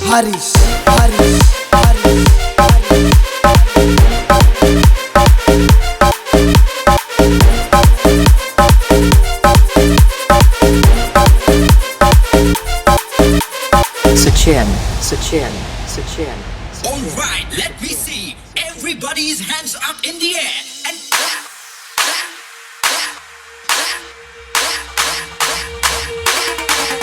Haris, Haris, Haris. Sachin, Sachin, Sachin. All right, let me see everybody's hands up in the air and clap, clap, clap, clap, clap.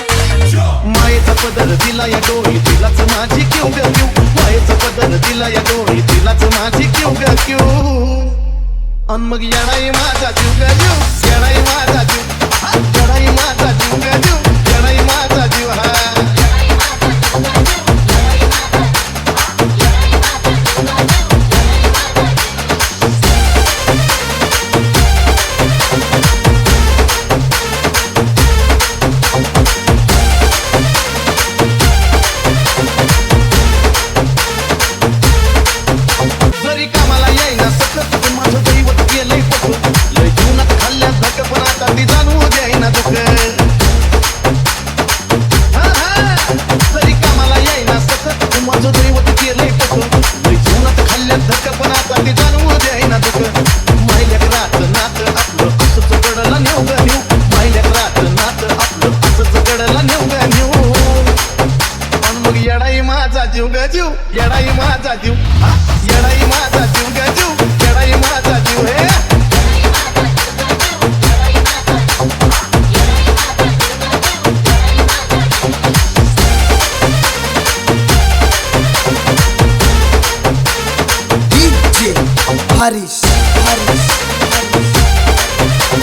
मायेचा पदर दिला या डोळी तिलाच माझी Q ग Q मायेचा पदर दिला या डोळी तिलाच माझी क्यू ग क्यू अन मग येणाई माझा जीव ग जीव येणाई माझा जीव येणाई माझा जीव ग जीव येणाई माझा जीव हा जरी कामाला येईना सतत पण माझं दैवत गेलंय पटून लय जीवनात खाल्ल्या धक पण आता ती जाणू द्यायना दुःख जरी कामाला येईना सतत पण माझं दैवत गेलंय पटून लय जीवनात खाल्ल्या धक पण आता ती जाणू द्यायना दुःख माहिल्याक रात नात आपलं असंच कडला नेऊ ग नेऊ माहिल्याक रात नात आपलं असंच कडला नेऊ ग नेऊ पण मग येडाई माझा जीव ग जीव येडाई माझा जीव येडाई माझा जीव ग जीव येडाई माझा जीव हे DJ Haris, Haris, Haris.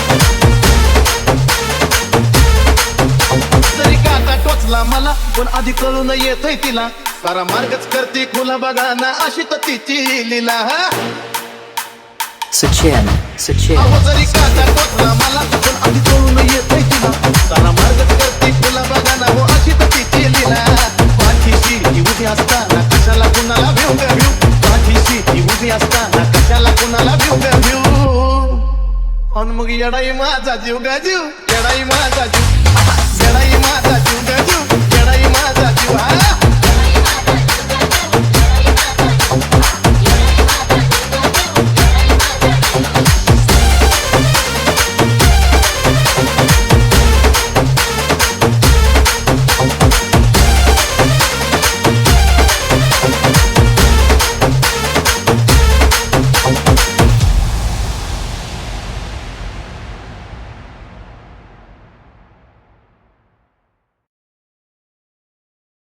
जरी काटा टोचला मला पण आधी कळून येतय तिला सारा मार्गच करते खुला बघा ना अशी तर तिची लीला हा Sachin, Sachin. अहो जरी काटा टोचला मला पण आधी कळून येतय तिला सारा मार्गच करते खुला बघा ना हो अशी तर तिची लीला पाठीशी ती उभी असताना कशाला कुणाला भिऊ ग भिऊ पाठीशी ती उभी असताना कशाला कुणाला भिऊ ग भिऊ अन मग येडाई माझा जीव ग जीव येडाई माझा जीव येडाई माझा जीव ग जीव येडाई माझा जीव हा